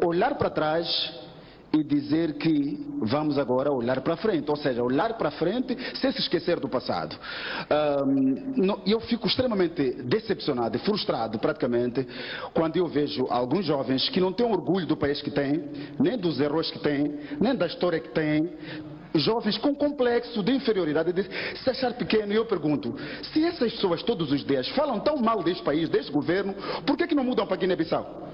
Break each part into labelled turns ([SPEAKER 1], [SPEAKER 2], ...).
[SPEAKER 1] olhar para trás e dizer que vamos agora olhar para frente, ou seja, olhar para frente sem se esquecer do passado. Eu fico extremamente decepcionado e frustrado praticamente quando eu vejo alguns jovens que não têm orgulho do país que têm, nem dos erros que têm, nem da história que têm, jovens com complexo de inferioridade, de se achar pequeno. E eu pergunto, se essas pessoas todos os dias falam tão mal deste país, deste governo, por que não mudam para Guiné-Bissau?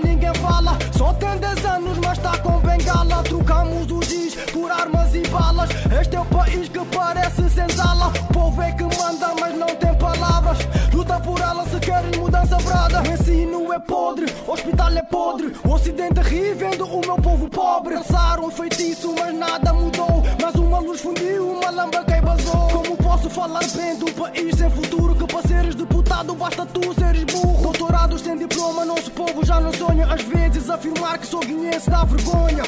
[SPEAKER 2] Ninguém fala, só tem 10 anos, mas está com bengala. Trocamos os giz por armas e balas. Este é o país que parece senzala. O povo é que manda, mas não tem palavras. Luta por ela se querem mudança brada. O ensino é podre, o hospital é podre. O ocidente ri vendo o meu povo pobre. Lançaram um feitiço, mas nada mudou. Mas uma luz fundiu, uma lâmpada vazou. Como posso falar bem de um país sem futuro? Que para seres deputado basta tu seres burro. Doutorados sem diploma, nosso povo já não sonha. Às vezes afirmar que sou guinense dá vergonha.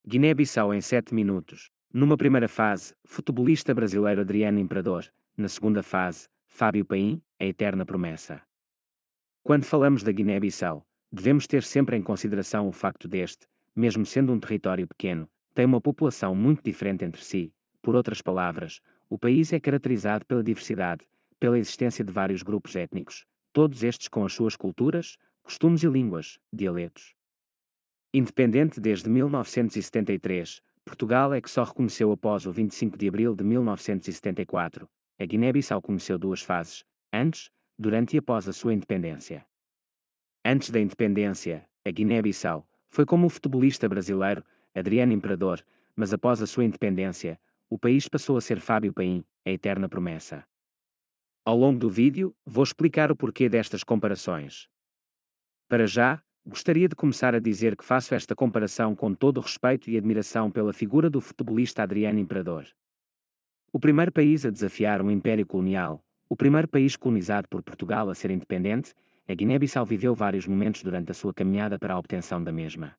[SPEAKER 3] Guiné-Bissau em 7 minutos. Numa primeira fase, futebolista brasileiro Adriano Imperador. Na segunda fase, Fábio Paim, a eterna promessa. Quando falamos da Guiné-Bissau, devemos ter sempre em consideração o facto deste, mesmo sendo um território pequeno, tem uma população muito diferente entre si. Por outras palavras, o país é caracterizado pela diversidade, pela existência de vários grupos étnicos, todos estes com as suas culturas, costumes e línguas, dialetos. Independente desde 1973, Portugal é que só reconheceu após o 25 de abril de 1974. A Guiné-Bissau conheceu duas fases, antes, durante e após a sua independência. Antes da independência, a Guiné-Bissau foi como o futebolista brasileiro Adriano Imperador, mas após a sua independência, o país passou a ser Fábio Paim, a eterna promessa. Ao longo do vídeo, vou explicar o porquê destas comparações. Para já, gostaria de começar a dizer que faço esta comparação com todo o respeito e admiração pela figura do futebolista Adriano Imperador. O primeiro país a desafiar um império colonial, o primeiro país colonizado por Portugal a ser independente, a Guiné-Bissau viveu vários momentos durante a sua caminhada para a obtenção da mesma.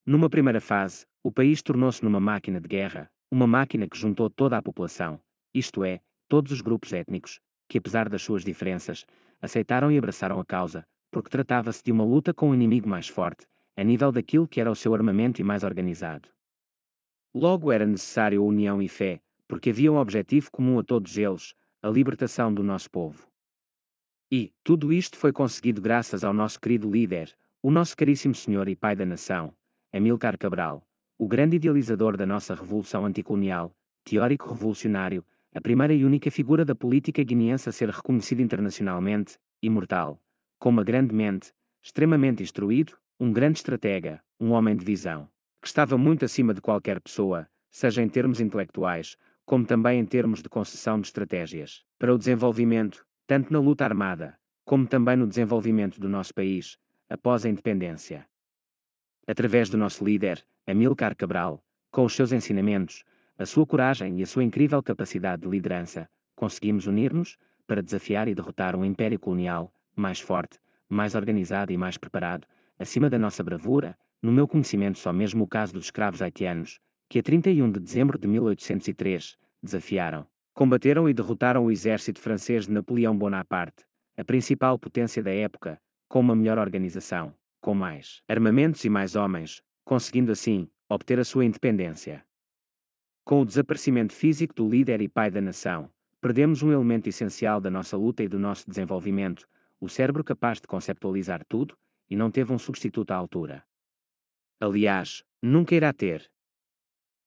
[SPEAKER 3] Numa primeira fase, o país tornou-se numa máquina de guerra, uma máquina que juntou toda a população, isto é, todos os grupos étnicos, que apesar das suas diferenças, aceitaram e abraçaram a causa, porque tratava-se de uma luta com um inimigo mais forte, a nível daquilo que era o seu armamento e mais organizado. Logo era necessário a união e fé, porque havia um objetivo comum a todos eles, a libertação do nosso povo. E, tudo isto foi conseguido graças ao nosso querido líder, o nosso caríssimo senhor e pai da nação, Amílcar Cabral, o grande idealizador da nossa revolução anticolonial, teórico revolucionário, a primeira e única figura da política guineense a ser reconhecida internacionalmente, imortal, com uma grande mente, extremamente instruído, um grande estratega, um homem de visão, que estava muito acima de qualquer pessoa, seja em termos intelectuais, como também em termos de concessão de estratégias, para o desenvolvimento, tanto na luta armada, como também no desenvolvimento do nosso país, após a independência. Através do nosso líder, Amílcar Cabral, com os seus ensinamentos, a sua coragem e a sua incrível capacidade de liderança, conseguimos unir-nos para desafiar e derrotar um império colonial mais forte, mais organizado e mais preparado, acima da nossa bravura, no meu conhecimento só mesmo o caso dos escravos haitianos, que a 31 de dezembro de 1803, desafiaram, combateram e derrotaram o exército francês de Napoleão Bonaparte, a principal potência da época, com uma melhor organização, com mais armamentos e mais homens, conseguindo assim obter a sua independência. Com o desaparecimento físico do líder e pai da nação, perdemos um elemento essencial da nossa luta e do nosso desenvolvimento, o cérebro capaz de conceptualizar tudo, e não teve um substituto à altura. Aliás, nunca irá ter.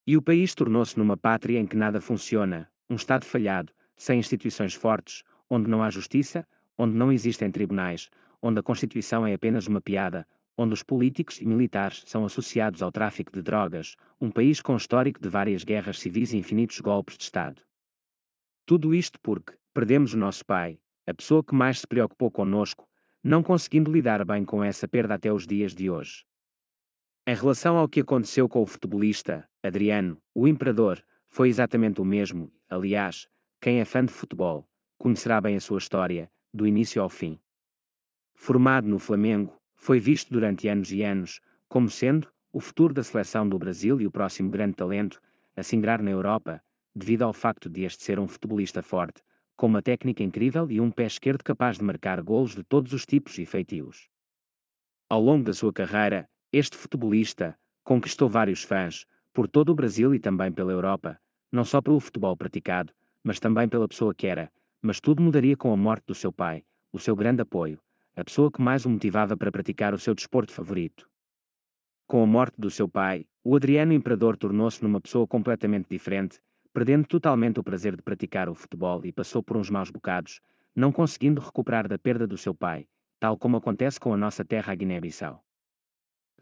[SPEAKER 3] E o país tornou-se numa pátria em que nada funciona, um Estado falhado, sem instituições fortes, onde não há justiça, onde não existem tribunais, onde a Constituição é apenas uma piada, onde os políticos e militares são associados ao tráfico de drogas, um país com histórico de várias guerras civis e infinitos golpes de Estado. Tudo isto porque perdemos o nosso pai, a pessoa que mais se preocupou conosco, não conseguindo lidar bem com essa perda até os dias de hoje. Em relação ao que aconteceu com o futebolista, Adriano, o Imperador, foi exatamente o mesmo. Aliás, quem é fã de futebol, conhecerá bem a sua história, do início ao fim. Formado no Flamengo, foi visto durante anos e anos, como sendo o futuro da seleção do Brasil e o próximo grande talento a se ingrar na Europa, devido ao facto de este ser um futebolista forte, com uma técnica incrível e um pé esquerdo capaz de marcar golos de todos os tipos e feitios. Ao longo da sua carreira, este futebolista conquistou vários fãs, por todo o Brasil e também pela Europa, não só pelo futebol praticado, mas também pela pessoa que era, mas tudo mudaria com a morte do seu pai, o seu grande apoio, a pessoa que mais o motivava para praticar o seu desporto favorito. Com a morte do seu pai, o Adriano Imperador tornou-se numa pessoa completamente diferente, perdendo totalmente o prazer de praticar o futebol e passou por uns maus bocados, não conseguindo recuperar da perda do seu pai, tal como acontece com a nossa terra a Guiné-Bissau.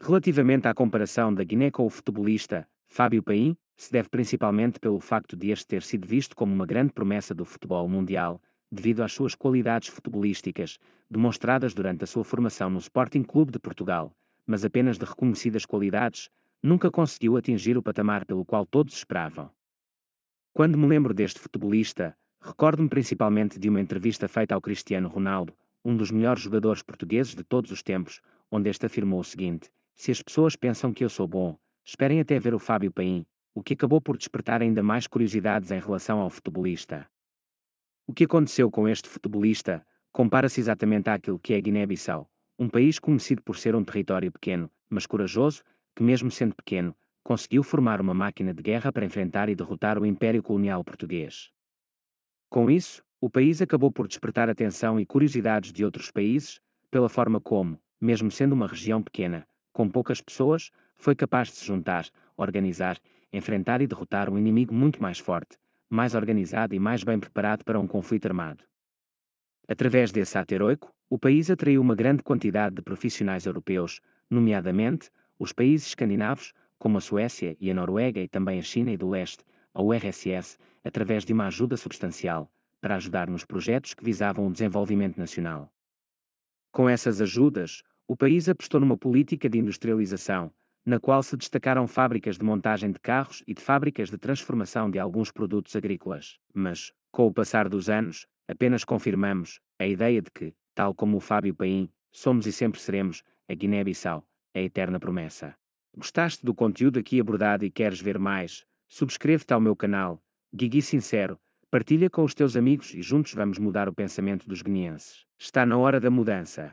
[SPEAKER 3] Relativamente à comparação da Guiné com o futebolista Fábio Paim, se deve principalmente pelo facto de este ter sido visto como uma grande promessa do futebol mundial, devido às suas qualidades futebolísticas, demonstradas durante a sua formação no Sporting Clube de Portugal, mas apenas de reconhecidas qualidades, nunca conseguiu atingir o patamar pelo qual todos esperavam. Quando me lembro deste futebolista, recordo-me principalmente de uma entrevista feita ao Cristiano Ronaldo, um dos melhores jogadores portugueses de todos os tempos, onde este afirmou o seguinte: se as pessoas pensam que eu sou bom, esperem até ver o Fábio Paim, o que acabou por despertar ainda mais curiosidades em relação ao futebolista. O que aconteceu com este futebolista compara-se exatamente àquilo que é Guiné-Bissau, um país conhecido por ser um território pequeno, mas corajoso, que mesmo sendo pequeno, conseguiu formar uma máquina de guerra para enfrentar e derrotar o Império Colonial Português. Com isso, o país acabou por despertar atenção e curiosidades de outros países, pela forma como, mesmo sendo uma região pequena, com poucas pessoas, foi capaz de se juntar, organizar, enfrentar e derrotar um inimigo muito mais forte, mais organizado e mais bem preparado para um conflito armado. Através desse ato heroico, o país atraiu uma grande quantidade de profissionais europeus, nomeadamente os países escandinavos, como a Suécia e a Noruega e também a China e do Leste, a URSS, através de uma ajuda substancial, para ajudar nos projetos que visavam o desenvolvimento nacional. Com essas ajudas, o país apostou numa política de industrialização, na qual se destacaram fábricas de montagem de carros e de fábricas de transformação de alguns produtos agrícolas. Mas, com o passar dos anos, apenas confirmamos a ideia de que, tal como o Fábio Paim, somos e sempre seremos a Guiné-Bissau, a eterna promessa. Gostaste do conteúdo aqui abordado e queres ver mais? Subscreve-te ao meu canal, Guigui Sincero, partilha com os teus amigos e juntos vamos mudar o pensamento dos guineenses. Está na hora da mudança.